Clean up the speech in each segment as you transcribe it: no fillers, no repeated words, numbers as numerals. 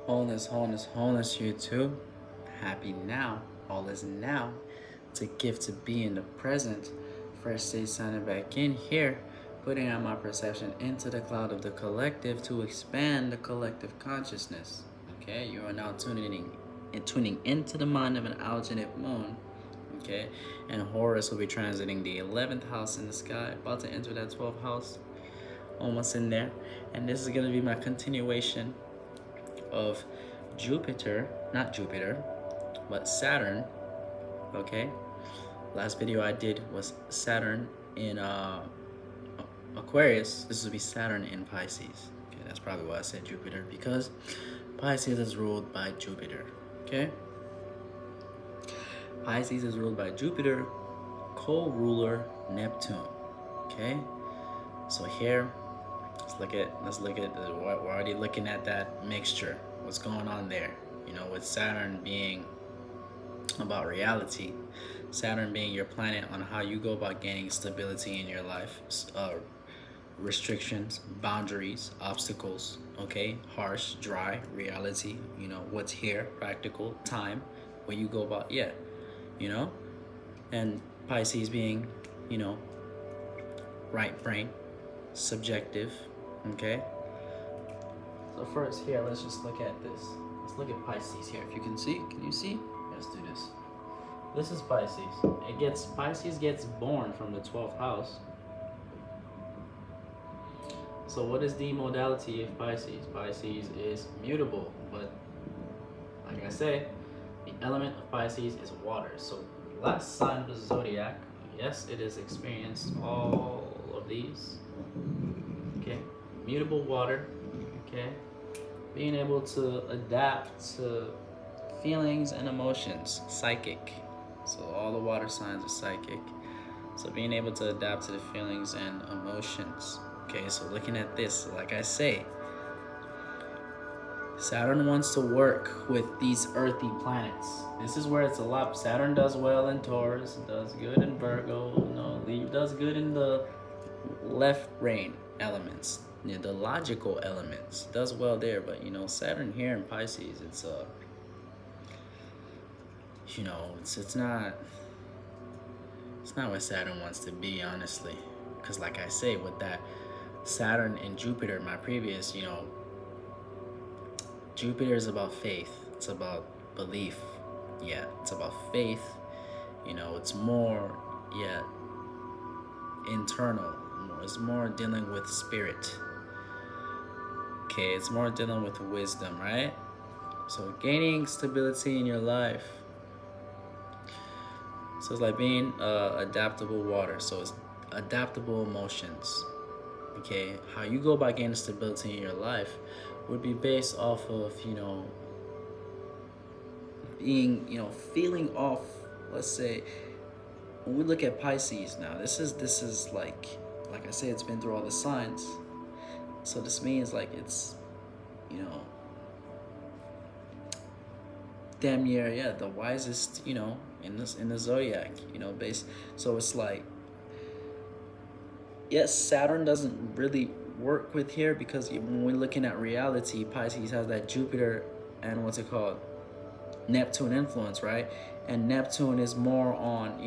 Wholeness, wholeness, wholeness, YouTube. Happy now. All is now. It's a gift to be in the present. Fresh state signing back in here, putting out my perception into the cloud of the collective to expand the collective consciousness. Okay, you are now tuning into the mind of an algenic moon. Okay, and Horus will be transiting the 11th house in the sky, about to enter that 12th house, almost in there. And this is going to be my continuation of Jupiter, not Jupiter, but Saturn. Okay, last video I did was Saturn in Aquarius. This will be Saturn in Pisces. Okay, that's probably why I said Jupiter, because Pisces is ruled by Jupiter. Okay, Pisces is ruled by Jupiter, co-ruler Neptune. Okay, so here let's look at we're already looking at that mixture. What's going on there? You know, with Saturn being about reality, Saturn being your planet on how you go about gaining stability in your life, restrictions, boundaries, obstacles. Okay, harsh, dry reality. You know what's here, practical time, where you go about. Yeah, you know, and Pisces being, you know, right brain, subjective. Okay, so first here, let's just look at this. Let's look at Pisces here. If you can see, can you see? Let's do this. This is Pisces. Pisces gets born from the 12th house. So what is the modality of Pisces? Pisces is mutable, but like I say, the element of Pisces is water. So last sign of the zodiac, yes, it has experienced all of these. Okay, mutable water. Okay, being able to adapt to feelings and emotions, psychic. So all the water signs are psychic. So being able to adapt to the feelings and emotions. Okay, so looking at this, like I say, Saturn wants to work with these earthy planets. This is where it's a lot. Saturn does well in Taurus, does good in Virgo, does good in the left brain elements, the logical elements. Does well there, but Saturn here in Pisces, it's it's not where Saturn wants to be, honestly. Because like I say, with that Saturn and Jupiter, my previous, Jupiter is about faith. It's about belief. Yeah, it's about faith. It's more, internal. It's more dealing with spirit. Okay, it's more dealing with wisdom, right? So gaining stability in your life. So it's like being adaptable water. So it's adaptable emotions. Okay, how you go about gaining stability in your life would be based off of, being, feeling off, let's say, when we look at Pisces now, this is like I say, it's been through all the signs. So this means like it's, damn near, the wisest, in the zodiac, base. So it's like, yes, Saturn doesn't really work with here, because when we're looking at reality, Pisces has that Jupiter and what's it called, Neptune influence, right? And Neptune is more on,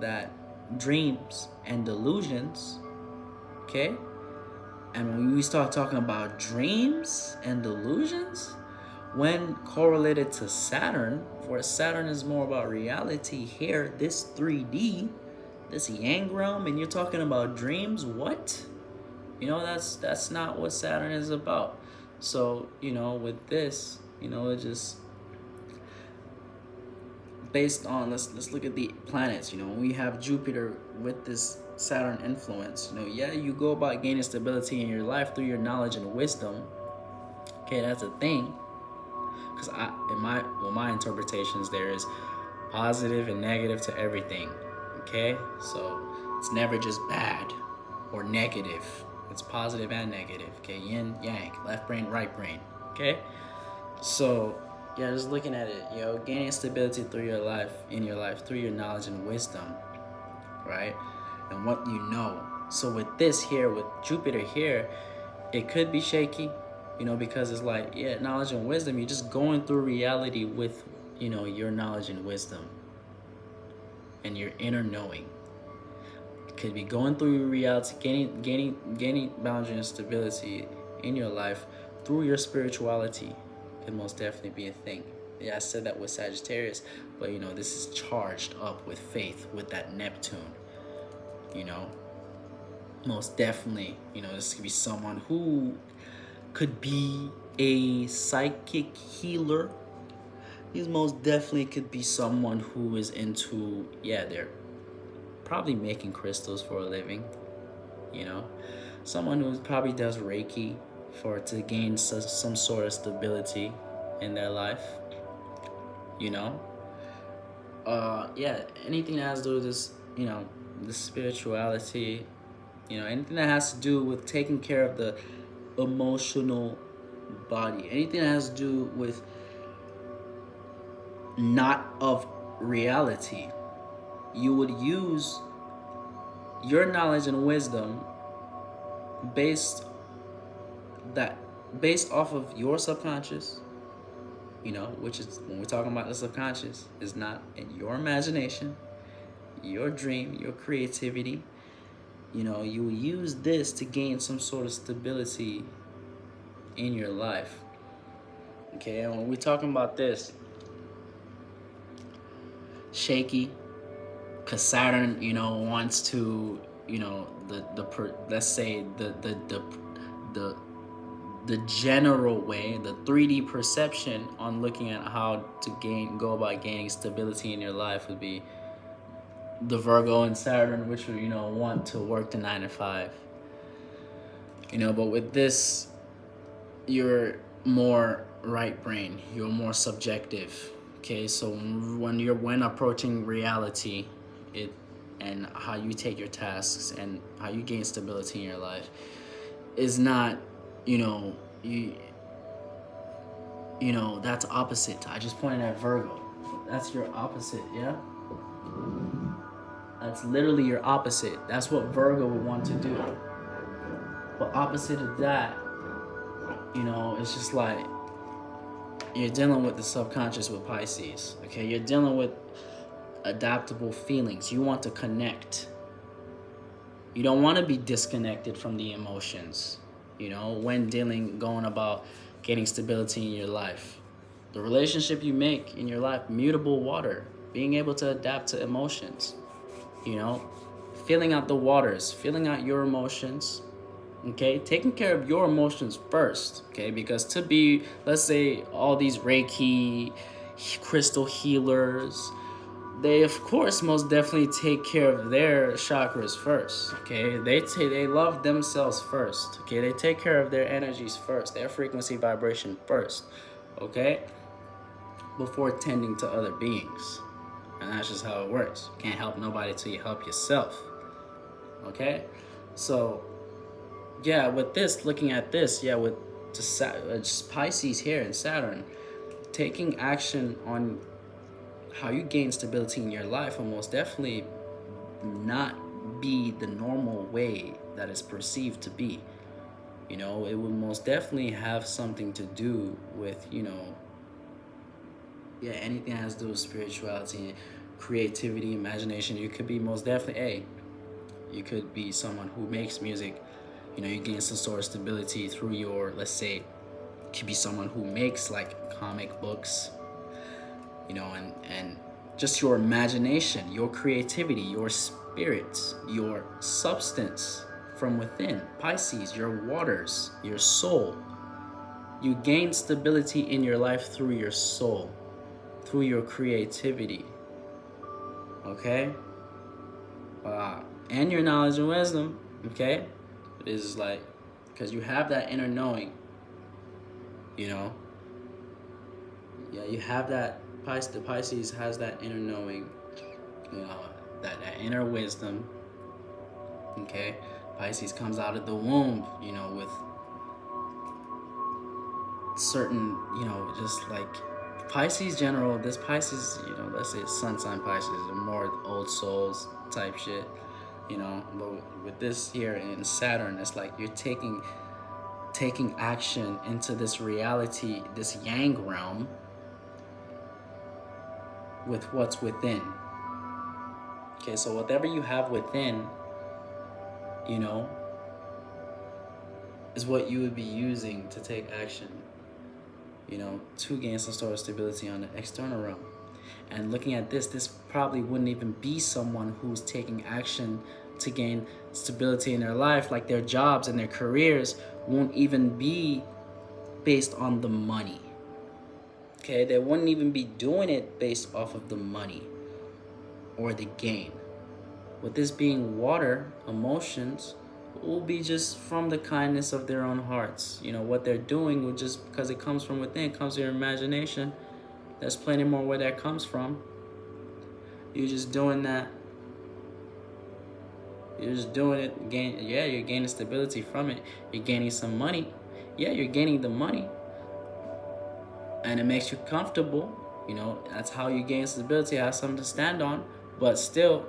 that dreams and delusions. Okay, and when we start talking about dreams and delusions, when correlated to Saturn, where Saturn is more about reality, here, this 3D, this yang realm, and you're talking about dreams, what? That's not what Saturn is about. So, with this, it just based on, let's look at the planets. When we have Jupiter with this Saturn influence, you go about gaining stability in your life through your knowledge and wisdom. Okay, that's a thing. Because my interpretations, there is positive and negative to everything. Okay, so it's never just bad or negative. It's positive and negative. Okay, yin yang, left brain, right brain. Okay, so just looking at it, gaining stability through your life, through your knowledge and wisdom, right? And what you know. So with this here, with Jupiter here, it could be shaky. because it's like, yeah, knowledge and wisdom, you're just going through reality with, your knowledge and wisdom and your inner knowing. It could be going through reality, gaining boundary and stability in your life through your spirituality. Could most definitely be a thing. Yeah, I said that with Sagittarius, but this is charged up with faith, with that Neptune. Most definitely, this could be someone who could be a psychic healer. These most definitely could be someone who is into, they're probably making crystals for a living. Someone who probably does Reiki to gain some sort of stability in their life. Anything that has to do with this, the spirituality, anything that has to do with taking care of the emotional body, anything that has to do with not of reality, you would use your knowledge and wisdom based off of your subconscious, which is, when we're talking about the subconscious, is not in your imagination, your dream, your creativity. You use this to gain some sort of stability in your life. Okay, and when we're talking about this, shaky, because Saturn, wants to, let's say the general way, the 3D perception on looking at how to go about gaining stability in your life would be the Virgo and Saturn, which would, want to work the 9 to 5. But with this, you're more right brain, you're more subjective. Okay, so when approaching reality, and how you take your tasks and how you gain stability in your life is not, that's opposite. I just pointed at Virgo. That's your opposite, yeah? That's literally your opposite. That's what Virgo would want to do. But opposite of that, it's just like you're dealing with the subconscious with Pisces. Okay, you're dealing with adaptable feelings. You want to connect. You don't want to be disconnected from the emotions, when going about getting stability in your life. The relationship you make in your life, mutable water, being able to adapt to emotions, filling out the waters, filling out your emotions, okay? Taking care of your emotions first, okay? Because to be, let's say, all these Reiki, crystal healers, they of course most definitely take care of their chakras first, okay? They love themselves first, okay? They take care of their energies first, their frequency vibration first, okay? Before tending to other beings. And that's just how it works. You can't help nobody till you help yourself, okay? So with this, looking at this, with just Pisces here and Saturn, taking action on how you gain stability in your life will most definitely not be the normal way that is perceived to be. It will most definitely have something to do with, anything that has to do with spirituality, creativity, imagination. You could be most definitely, you could be someone who makes music. You gain some sort of stability through your, let's say, could be someone who makes like comic books, and just your imagination, your creativity, your spirit, your substance from within. Pisces, your waters, your soul. You gain stability in your life through your soul, through your creativity, okay? And your knowledge and wisdom, okay? It is like, because you have that inner knowing, you have that. The Pisces has that inner knowing, that inner wisdom, okay? Pisces comes out of the womb, with certain, just like Pisces general, this Pisces, let's say sun sign Pisces are more old souls type shit, but with this here in Saturn, it's like you're taking taking action into this reality, this yang realm, with what's within. Okay, so whatever you have within, you know, is what you would be using to take action, you know, to gain some sort of stability on the external realm. And looking at this probably wouldn't even be someone who's taking action to gain stability in their life. Like their jobs and their careers won't even be based on the money. Okay, they wouldn't even be doing it based off of the money or the gain. With this being water, emotions will be just from the kindness of their own hearts. You know, what they're doing will just, because it comes from within, it comes to your imagination. There's plenty more where that comes from. You're just doing that. You're just doing it. You're gaining stability from it. You're gaining some money. Yeah, you're gaining the money. And it makes you comfortable. You know, that's how you gain stability. Have something to stand on. But still,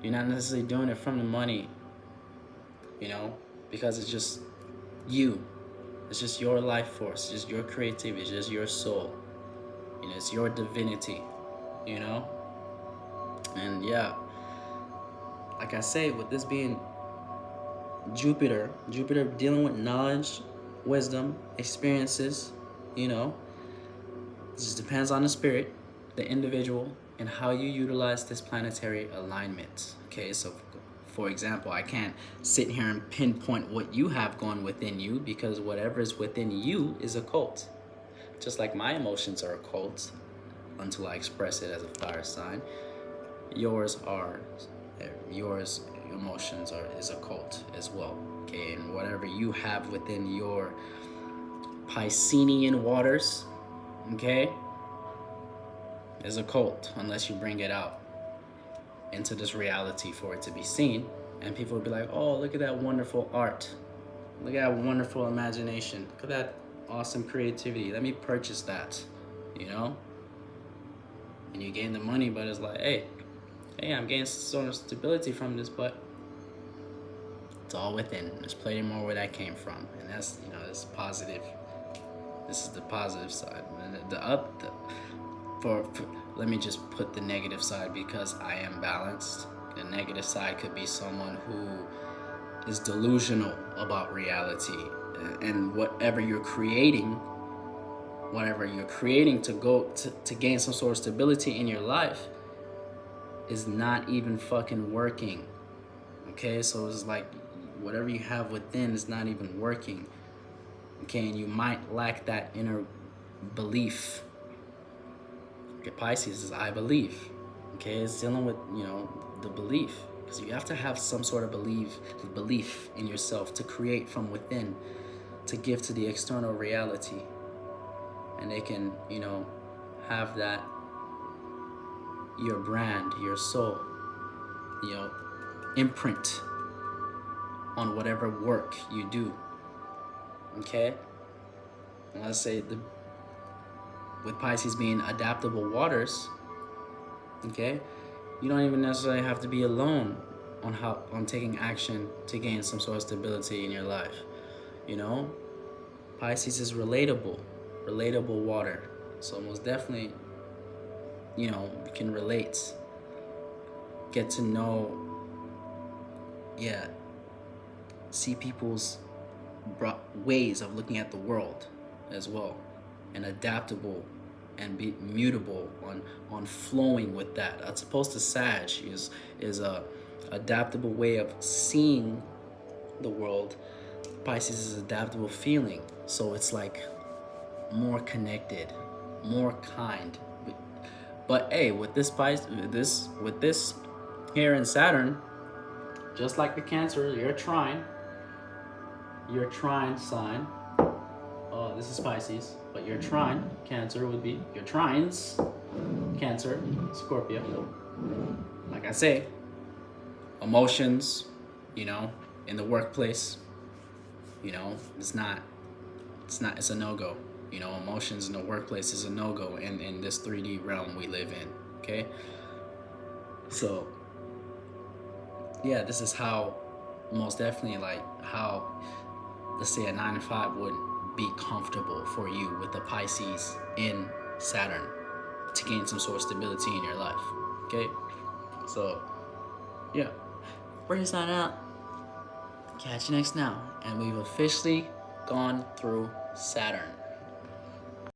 you're not necessarily doing it from the money. You know, because it's just you. It's just your life force. It's just your creativity. It's just your soul. You know, it's your divinity. You know? And yeah, like I say, with this being Jupiter dealing with knowledge, wisdom, experiences, you know, it just depends on the spirit, the individual, and how you utilize this planetary alignment. Okay, so for example, I can't sit here and pinpoint what you have going within you, because whatever is within you is a cult. Just like my emotions are a cult until I express it as a fire sign, yours emotions is a cult as well. Okay, and whatever you have within your Piscean waters, okay, is a cult unless you bring it out into this reality for it to be seen. And people will be like, oh, look at that wonderful art, look at that wonderful imagination, look at that awesome creativity, let me purchase that, you know. And you gain the money, but it's like, hey, I'm getting sort of stability from this, but it's all within. There's plenty more where that came from, and that's, you know, it's positive. This is the positive side. Let me just put the negative side, because I am balanced. The negative side could be someone who is delusional about reality, and whatever you're creating to gain some sort of stability in your life is not even fucking working. Okay, so it's like whatever you have within is not even working. Okay, and you might lack that inner belief. Okay, Pisces is I believe. Okay, it's dealing with, you know, the belief, because you have to have some sort of belief in yourself to create from within, to give to the external reality, and they can, you know, have that, your brand, your soul, you know, imprint on whatever work you do. Okay, and let's say with Pisces being adaptable waters, okay, you don't even necessarily have to be alone on taking action to gain some sort of stability in your life. You know, Pisces is relatable water, so most definitely, you know, you can relate, get to know, see people's ways of looking at the world as well, and adaptable and be mutable on flowing with that. As opposed to Sag is a adaptable way of seeing the world. Pisces is adaptable feeling, so it's like more connected, more kind. But hey, with this here in Saturn, just like the Cancer, your trine sign. Oh, this is Pisces, but your trine Cancer would be your trines Cancer, Scorpio. Like I say, emotions, you know, in the workplace, you know, it's a no-go. You know, emotions in the workplace is a no-go in this 3D realm we live in, okay? So, yeah, this is how, most definitely, like, how let's say a 9 to 5 would be comfortable for you with the Pisces in Saturn to gain some sort of stability in your life. Okay? So, yeah. We're gonna sign out. Catch you next now. And we've officially gone through Saturn.